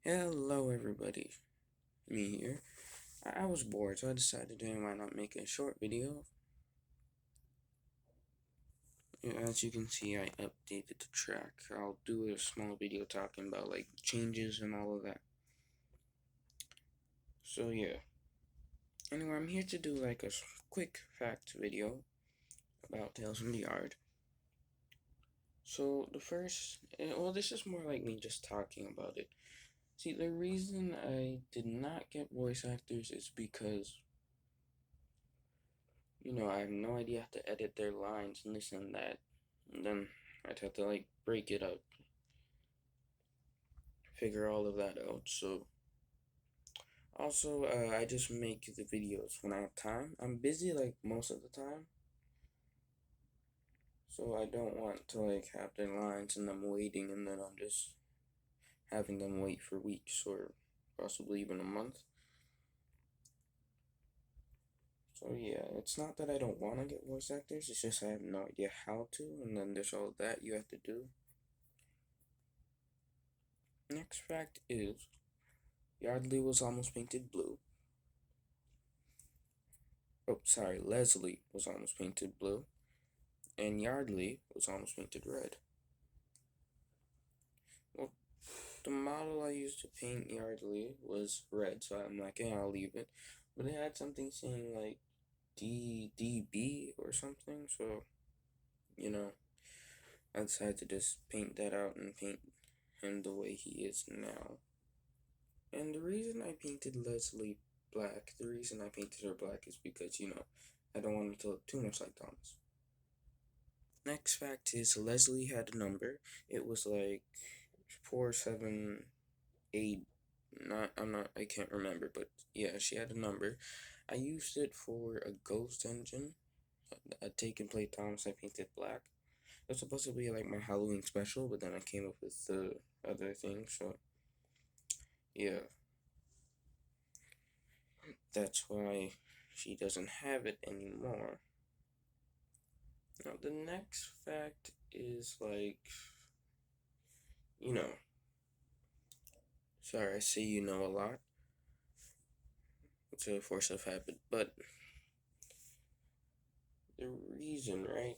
Hello everybody, me here. I was bored, so I decided why not make a short video. As you can see, I updated the track. I'll do a small video talking about like changes and all of that. So yeah. Anyway, I'm here to do like a quick fact video about Tales from the Yard. So the first, well, this is more like me just talking about it. See, the reason I did not get voice actors is because I have no idea how to edit their lines and this and that. And then I'd have to like break it up, figure all of that out. So also, I just make the videos when I have time. I'm busy like most of the time, so I don't want to like have their lines and them waiting, and then I'm just having them wait for weeks or possibly even a month. So yeah, it's not that I don't want to get voice actors, it's just I have no idea how to, and then there's all that you have to do. Next fact is Yardley was almost painted blue. Oh, sorry, Leslie was almost painted blue, and Yardley was almost painted red. Well, the model I used to paint Yardley was red, so I'm like, yeah, I'll leave it. But it had something saying like DDB or something, so I decided to just paint that out and paint him the way he is now. And the reason I painted Leslie black, the reason I painted her black is because, I don't want it to look too much like Thomas. Next fact is Leslie had a number. It was like 478. I can't remember, but yeah, she had a number. I used it for a ghost engine. A take and play Thomas I painted black. It was supposed to be like my Halloween special, but then I came up with the other thing, so yeah. That's why she doesn't have it anymore. Now, the next fact is like, you know, sorry, I say you know a lot. It's a force of habit, but the reason, right?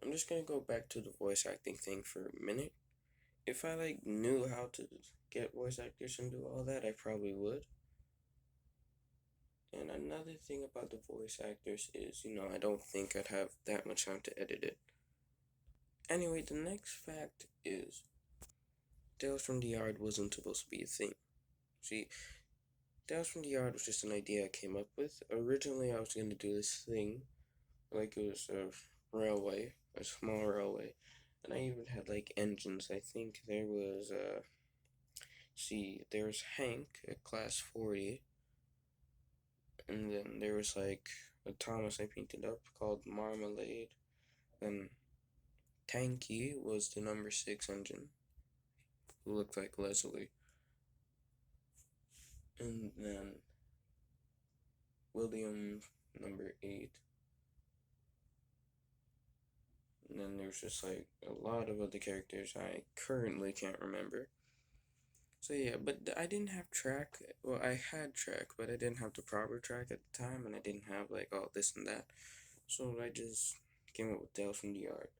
I'm just gonna go back to the voice acting thing for a minute. If I like knew how to get voice actors and do all that, I probably would. And another thing about the voice actors is, I don't think I'd have that much time to edit it. Anyway, the next fact is Tales from the Yard wasn't supposed to be a thing. See, Tales from the Yard was just an idea I came up with. Originally, I was going to do this thing, like it was a railway, a small railway, and I even had like engines. I think there was, there was Hank at class 40, and then there was like a Thomas I painted up called Marmalade, and Tanky was the number 6 engine, who looked like Leslie, and then William, number 8. And then there's just like a lot of other characters I currently can't remember. So yeah, but I didn't have track. Well, I had track, but I didn't have the proper track at the time, and I didn't have like all this and that. So I just came up with Tales from the Yard.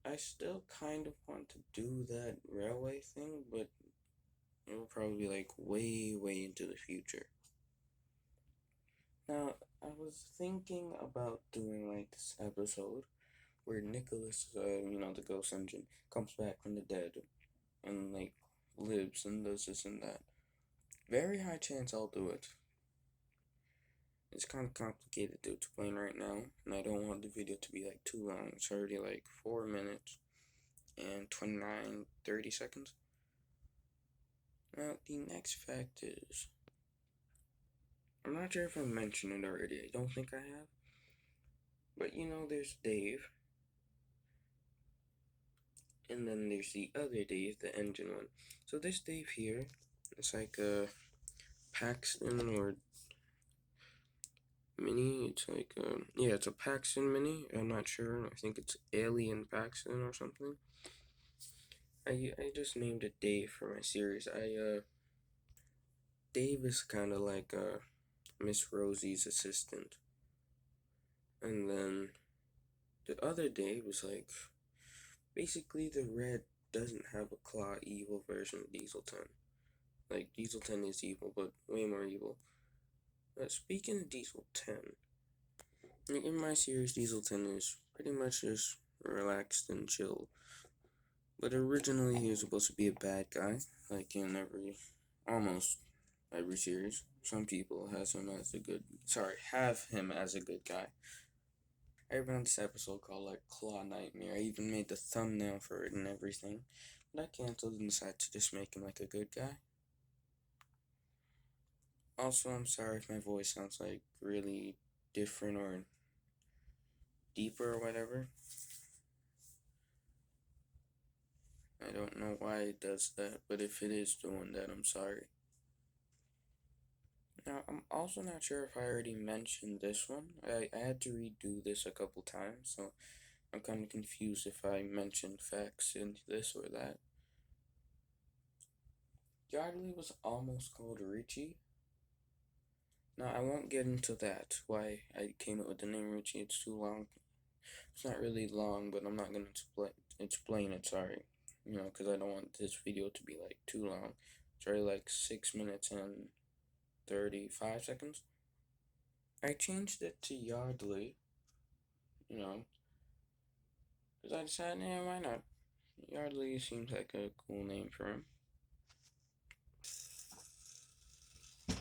I still kind of want to do that railway thing, but it will probably be like way, way into the future. Now, I was thinking about doing like this episode where Nicholas, the ghost engine, comes back from the dead and like lives and does this and that. Very high chance I'll do it. It's kind of complicated to explain right now, and I don't want the video to be like too long. It's already like 4 minutes and 29, 30 seconds. Now, the next fact is, I'm not sure if I mentioned it already. I don't think I have. But there's Dave. And then there's the other Dave, the engine one. So this Dave here, it's like a Paxton or Mini. It's like, yeah, it's a Paxton Mini. I'm not sure. I think it's Alien Paxton or something. I just named it Dave for my series. Dave is kind of like Miss Rosie's assistant, and then the other Dave was like basically the red doesn't have a claw evil version of Diesel 10. Like Diesel 10 is evil, but way more evil. Speaking of Diesel 10, in my series, Diesel 10 is pretty much just relaxed and chill. But originally, he was supposed to be a bad guy, like in almost every series. Some people have him as a good guy. I ran this episode called like Claw Nightmare. I even made the thumbnail for it and everything. But I canceled and decided to just make him like a good guy. Also, I'm sorry if my voice sounds like really different or deeper or whatever. I don't know why it does that, but if it is doing that, I'm sorry. Now, I'm also not sure if I already mentioned this one. I had to redo this a couple times, so I'm kind of confused if I mentioned facts in this or that. Yardley was almost called Richie. Now, I won't get into that, why I came up with the name Richie. It's too long. It's not really long, but I'm not going to explain it, sorry. Because I don't want this video to be, like, too long. It's already, like, 6 minutes and 35 seconds. I changed it to Yardley, because I decided, yeah, why not? Yardley seems like a cool name for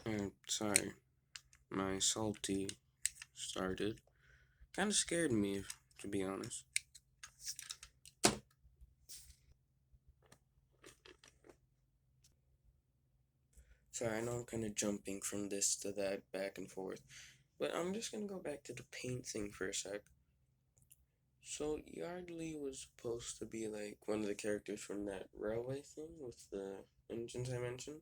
him. Sorry, my salty started. Kind of scared me, to be honest. Sorry, I know I'm kind of jumping from this to that, back and forth. But I'm just gonna go back to the paint thing for a sec. So, Yardley was supposed to be like one of the characters from that railway thing with the engines I mentioned.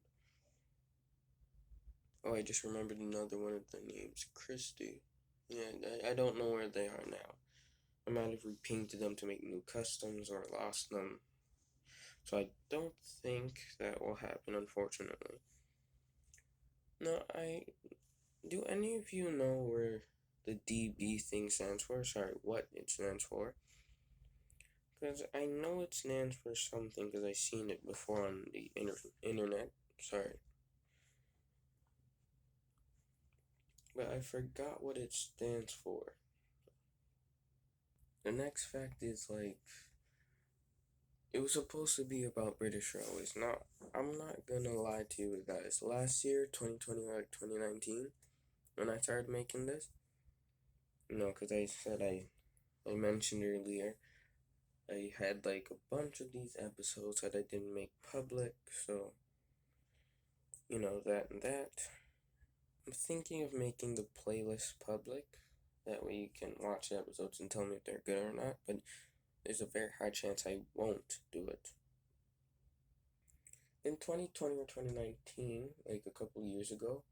Oh, I just remembered another one of the names, Christy. Yeah, I don't know where they are now. I might have repainted them to make new customs or lost them. So I don't think that will happen, unfortunately. No, do any of you know where the DB thing stands for? Sorry, what it stands for? Because I know it stands for something because I've seen it before on the internet. Sorry. But I forgot what it stands for. The next fact is like, it was supposed to be about British Railways. Now, I'm not gonna lie to you guys. Last year, 2020 or 2019, when I started making this, because I said I mentioned earlier, I had like a bunch of these episodes that I didn't make public, so, that and that. I'm thinking of making the playlist public. That way you can watch the episodes and tell me if they're good or not, but there's a very high chance I won't do it. In 2020 or 2019, like a couple years ago,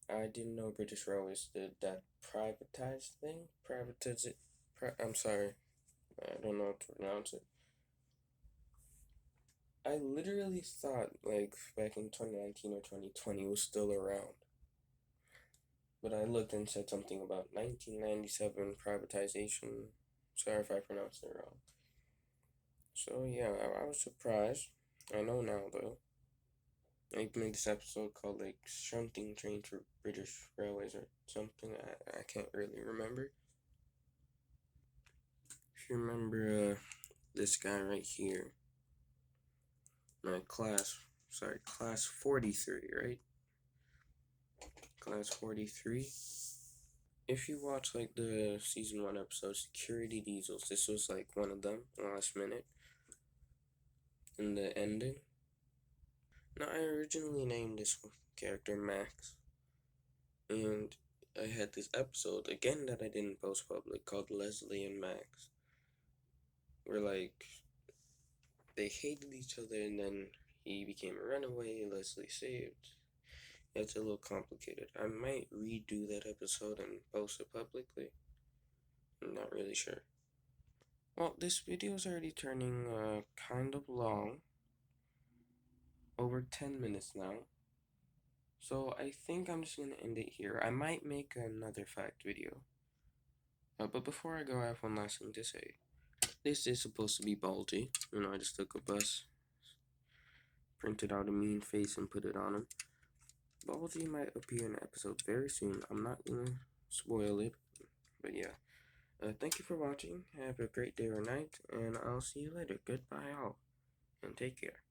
I didn't know British Railways did that privatized thing. I'm sorry, I don't know how to pronounce it. I literally thought, like, back in 2019 or 2020 was still around. But I looked and said something about 1997 privatization. Sorry if I pronounced it wrong. So, yeah, I was surprised. I know now, though. I made this episode called, like, Shunting Trains for British Railways or something. I can't really remember. If you remember this guy right here, my class 43, right? Class 43. If you watch like the season 1 episode, Security Diesels, this was like one of them, last minute, in the ending. Now, I originally named this character Max, and I had this episode, again, that I didn't post public, called Leslie and Max, where like, they hated each other, and then he became a runaway, Leslie saved. It's a little complicated. I might redo that episode and post it publicly. I'm not really sure. Well, this video is already turning kind of long, over 10 minutes now. So I think I'm just gonna end it here. I might make another fact video. But before I go, I have one last thing to say. This is supposed to be Baldy. I just took a bus, printed out a mean face, and put it on him. Baldy might appear in an episode very soon. I'm not gonna spoil it, but yeah. Thank you for watching. Have a great day or night, and I'll see you later. Goodbye, all, and take care.